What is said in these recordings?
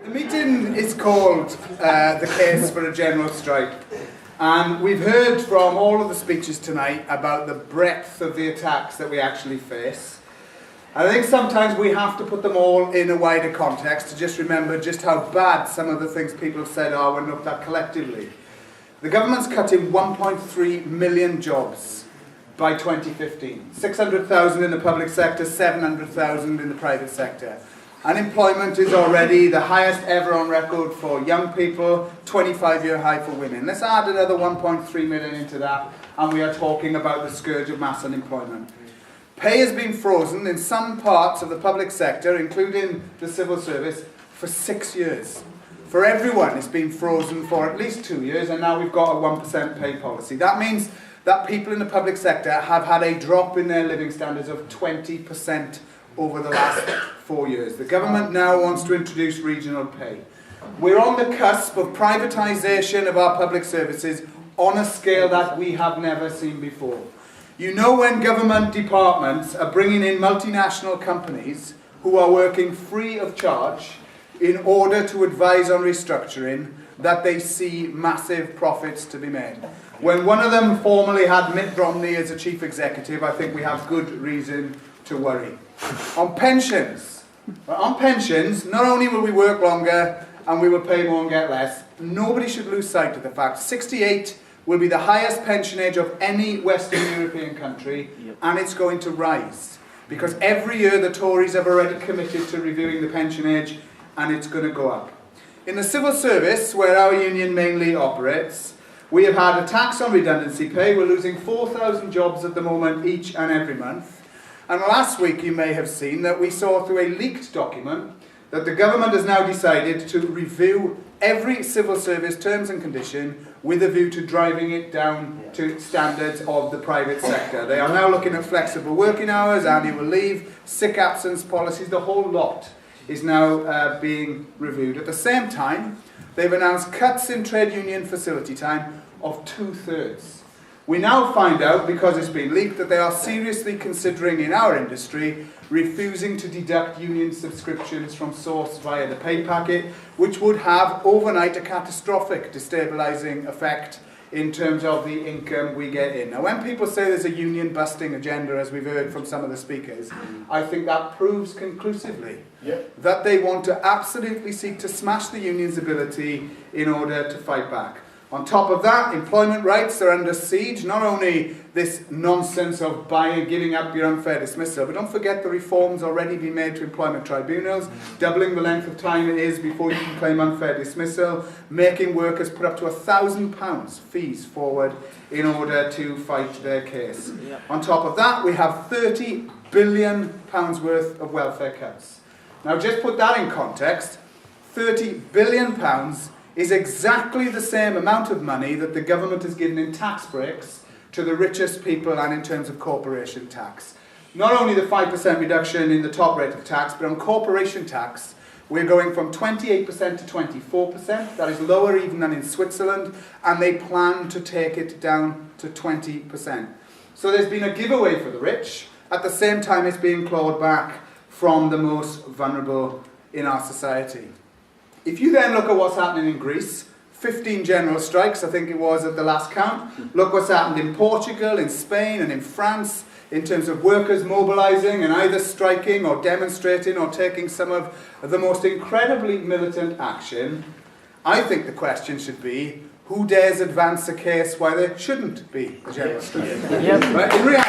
The meeting is called The Case for a General Strike, and we've heard from all of the speeches tonight about the breadth of the attacks that we actually face. I think sometimes we have to put them all in a wider context to just remember just how bad some of the things people have said are when looked at collectively. The government's cutting 1.3 million jobs by 2015. 600,000 in the public sector, 700,000 in the private sector. Unemployment is already the highest ever on record for young people, 25-year high for women. Let's add another 1.3 million into that, and we are talking about the scourge of mass unemployment. Pay has been frozen in some parts of the public sector, including the civil service, for 6 years. For everyone, it's been frozen for at least 2 years, and now we've got a 1% pay policy. That means that people in the public sector have had a drop in their living standards of 20% over the last 4 years. The government now wants to introduce regional pay. We're on the cusp of privatisation of our public services on a scale that we have never seen before. You know, when government departments are bringing in multinational companies who are working free of charge in order to advise on restructuring, that they see massive profits to be made. When one of them formerly had Mitt Romney as a chief executive, I think we have good reason to worry. On pensions, not only will we work longer and we will pay more and get less, nobody should lose sight of the fact 68 will be the highest pension age of any Western European country, and it's going to rise. Because every year the Tories have already committed to reviewing the pension age, and it's going to go up. In the civil service, where our union mainly operates, we have had a tax on redundancy pay. We're losing 4,000 jobs at the moment, each and every month. And last week you may have seen that we saw through a leaked document that the government has now decided to review every civil service terms and condition with a view to driving it down to standards of the private sector. They are now looking at flexible working hours, annual leave, sick absence policies, the whole lot is now being reviewed. At the same time, they've announced cuts in trade union facility time of 2/3. We now find out, because it's been leaked, that they are seriously considering in our industry refusing to deduct union subscriptions from source via the pay packet, which would have overnight a catastrophic destabilising effect in terms of the income we get in. Now, when people say there's a union busting agenda, as we've heard from some of the speakers, I think that proves conclusively that they want to absolutely seek to smash the union's ability in order to fight back. On top of that, employment rights are under siege. Not only this nonsense of giving up your unfair dismissal, but don't forget the reforms already been made to employment tribunals, doubling the length of time it is before you can claim unfair dismissal, making workers put up to £1,000 fees forward in order to fight their case. On top of that, we have £30 billion worth of welfare cuts. Now, just put that in context, £30 billion is exactly the same amount of money that the government has given in tax breaks to the richest people and in terms of corporation tax. Not only the 5% reduction in the top rate of tax, but on corporation tax, we're going from 28% to 24%. That is lower even than in Switzerland, and they plan to take it down to 20%. So there's been a giveaway for the rich. At the same time, it's being clawed back from the most vulnerable in our society. If you then look at what's happening in Greece, 15 general strikes, I think it was at the last count. Look what's happened in Portugal, in Spain and in France in terms of workers mobilising and either striking or demonstrating or taking some of the most incredibly militant action. I think the question should be, who dares advance a case why there shouldn't be a general strike? Right?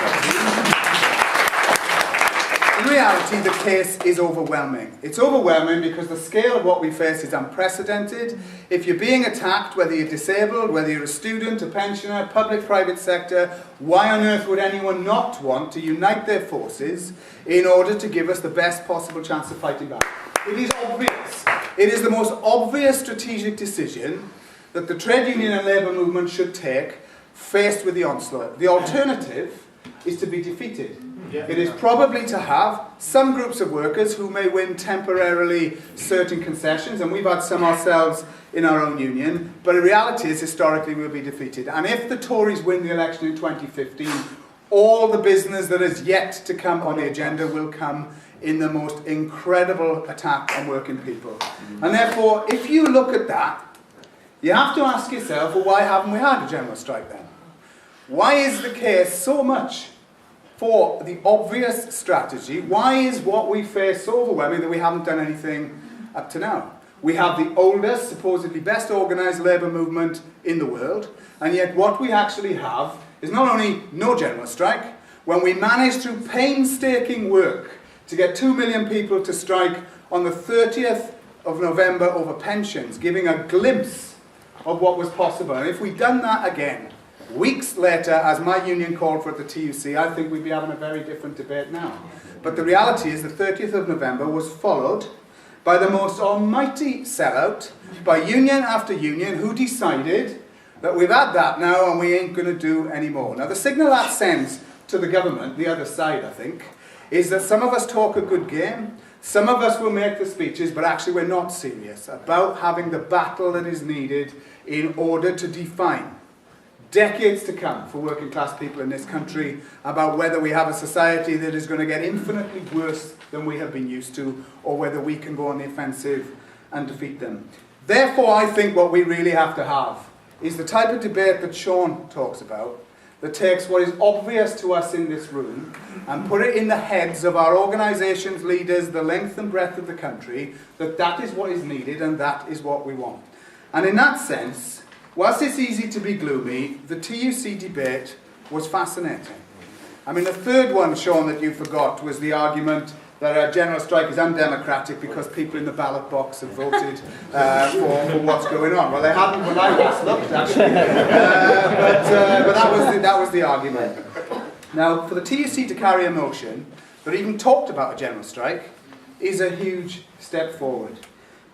In reality, the case is overwhelming. It's overwhelming because the scale of what we face is unprecedented. If you're being attacked, whether you're disabled, whether you're a student, a pensioner, public, private sector, why on earth would anyone not want to unite their forces in order to give us the best possible chance of fighting back? It is obvious. It is the most obvious strategic decision that the trade union and labour movement should take faced with the onslaught. The alternative is to be defeated. It is probably to have some groups of workers who may win temporarily certain concessions, and we've had some ourselves in our own union, but the reality is historically we'll be defeated. And if the Tories win the election in 2015, All the business that is yet to come on the agenda will come in the most incredible attack on working people. And therefore, if you look at that, you have to ask yourself, well, why haven't we had a general strike then? Why is the case so much for the obvious strategy? Why is what we face so overwhelming that we haven't done anything up to now? We have the oldest, supposedly best organised labour movement in the world, and yet what we actually have is not only no general strike, when we managed through painstaking work to get 2 million people to strike on the 30th of November over pensions, giving a glimpse of what was possible. And if we'd done that again, weeks later, as my union called for at the TUC, I think we'd be having a very different debate now. But the reality is the 30th of November was followed by the most almighty sellout, by union after union, who decided that we've had that now and we ain't going to do any more. Now the signal that sends to the government, the other side I think, is that some of us talk a good game, some of us will make the speeches, but actually we're not serious about having the battle that is needed in order to define decades to come for working class people in this country about whether we have a society that is going to get infinitely worse than we have been used to, or whether we can go on the offensive and defeat them. Therefore, I think what we really have to have is the type of debate that Sean talks about, that takes what is obvious to us in this room and put it in the heads of our organisations, leaders, the length and breadth of the country, that that is what is needed and that is what we want. And in that sense, whilst it's easy to be gloomy, the TUC debate was fascinating. I mean, the third one, Sean, that you forgot was the argument that a general strike is undemocratic because people in the ballot box have voted for what's going on. Well, they hadn't when I last looked, actually. But that was the argument. Now, for the TUC to carry a motion that even talked about a general strike is a huge step forward.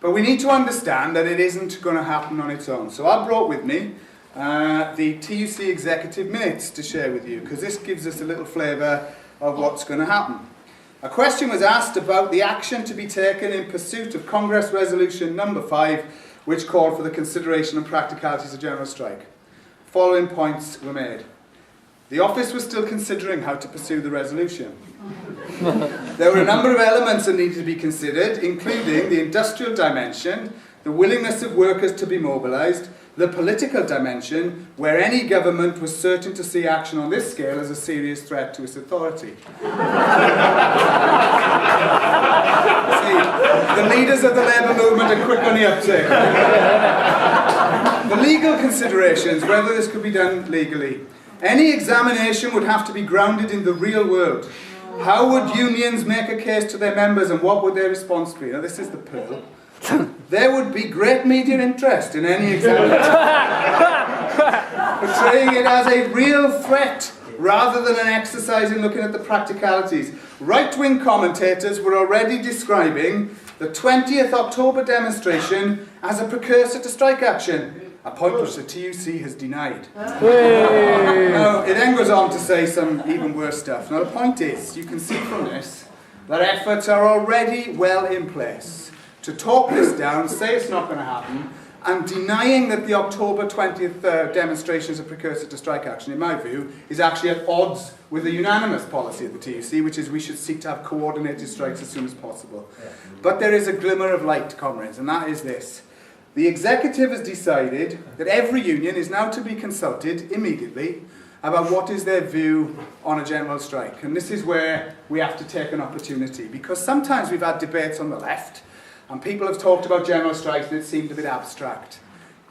But we need to understand that it isn't going to happen on its own. So I brought with me the TUC executive minutes to share with you, because this gives us a little flavour of what's going to happen. A question was asked about the action to be taken in pursuit of Congress Resolution number 5, which called for the consideration and practicalities of general strike. Following points were made. The office was still considering how to pursue the resolution. There were a number of elements that needed to be considered, including the industrial dimension, the willingness of workers to be mobilised, the political dimension, where any government was certain to see action on this scale as a serious threat to its authority. See, the leaders of the labour movement are quick on the uptake. The legal considerations, whether this could be done legally. Any examination would have to be grounded in the real world. How would unions make a case to their members and what would their response be? Now this is the pearl. There would be great media interest in any examination, portraying it as a real threat rather than an exercise in looking at the practicalities. Right-wing commentators were already describing the 20th October demonstration as a precursor to strike action, a point which the TUC has denied. Now, it then goes on to say some even worse stuff. Now, the point is, you can see from this that efforts are already well in place to talk this down, say it's not going to happen, and denying that the October 20th demonstration is a precursor to strike action, in my view, is actually at odds with the unanimous policy of the TUC, which is we should seek to have coordinated strikes as soon as possible. But there is a glimmer of light, comrades, and that is this. The executive has decided that every union is now to be consulted immediately about what is their view on a general strike. And this is where we have to take an opportunity, because sometimes we've had debates on the left, and people have talked about general strikes and it seemed a bit abstract.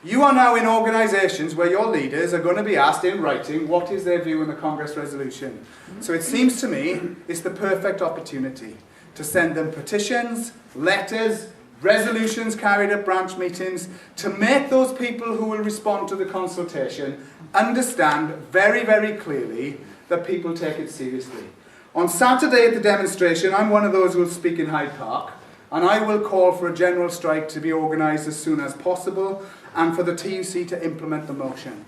You are now in organisations where your leaders are going to be asked in writing what is their view on the Congress resolution. So it seems to me it's the perfect opportunity to send them petitions, letters, resolutions carried at branch meetings, to make those people who will respond to the consultation understand very, very clearly that people take it seriously. On Saturday at the demonstration, I'm one of those who will speak in Hyde Park, and I will call for a general strike to be organised as soon as possible and for the TUC to implement the motion.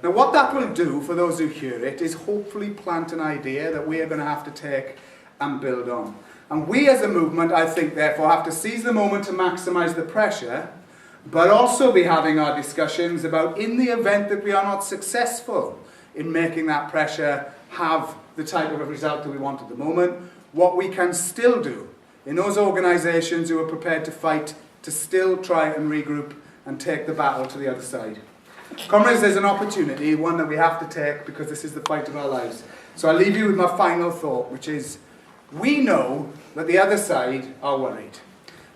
Now what that will do, for those who hear it, is hopefully plant an idea that we are going to have to take and build on. And we as a movement, I think, therefore, have to seize the moment to maximise the pressure, but also be having our discussions about, in the event that we are not successful in making that pressure have the type of result that we want at the moment, what we can still do in those organisations who are prepared to fight to still try and regroup and take the battle to the other side. Comrades, there's an opportunity, one that we have to take because this is the fight of our lives. So I'll leave you with my final thought, which is, we know that the other side are worried.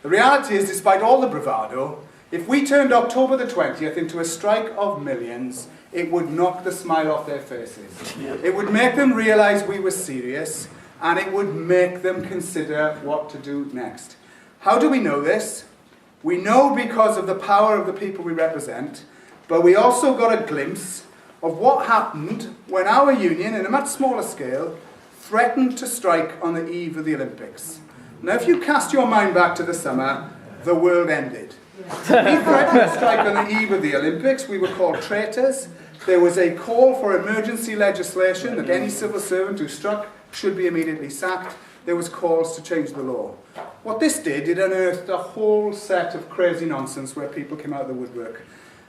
The reality is, despite all the bravado, if we turned October the 20th into a strike of millions, it would knock the smile off their faces. It would make them realise we were serious, and it would make them consider what to do next. How do we know this? We know because of the power of the people we represent, but we also got a glimpse of what happened when our union, in a much smaller scale, threatened to strike on the eve of the Olympics. Now, if you cast your mind back to the summer, the world ended. We threatened to strike on the eve of the Olympics. We were called traitors. There was a call for emergency legislation that any civil servant who struck should be immediately sacked. There was calls to change the law. What this did, it unearthed a whole set of crazy nonsense where people came out of the woodwork.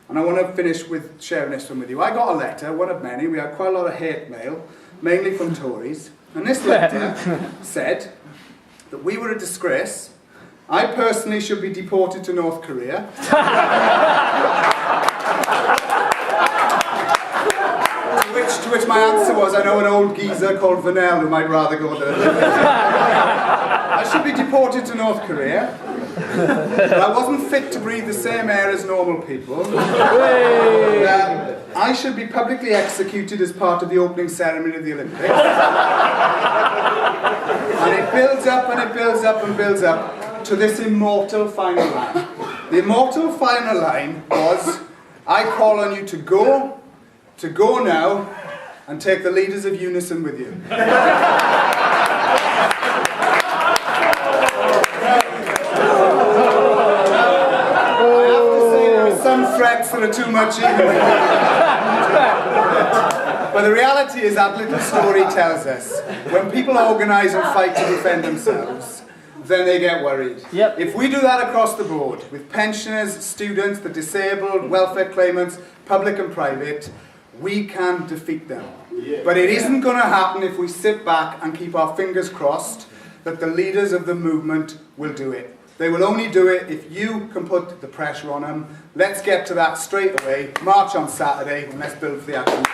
And I want to finish with sharing this one with you. I got a letter, one of many. We had quite a lot of hate mail, mainly from Tories. And this letter said that we were a disgrace. I personally should be deported to North Korea. To which my answer was, I know an old geezer called Vanel who might rather go there. I should be deported to North Korea. But I wasn't fit to breathe the same air as normal people. I should be publicly executed as part of the opening ceremony of the Olympics. And it builds up and it builds up and builds up to this immortal final line. The immortal final line was, I call on you to go now, and take the leaders of unison with you. I have to say there are some threats that are too much even. But the reality is that little story tells us, when people organise and fight to defend themselves, then they get worried. Yep. If we do that across the board, with pensioners, students, the disabled, welfare claimants, public and private, we can defeat them. But it isn't going to happen if we sit back and keep our fingers crossed that the leaders of the movement will do it. They will only do it if you can put the pressure on them. Let's get to that straight away. March on Saturday, and let's build for the action.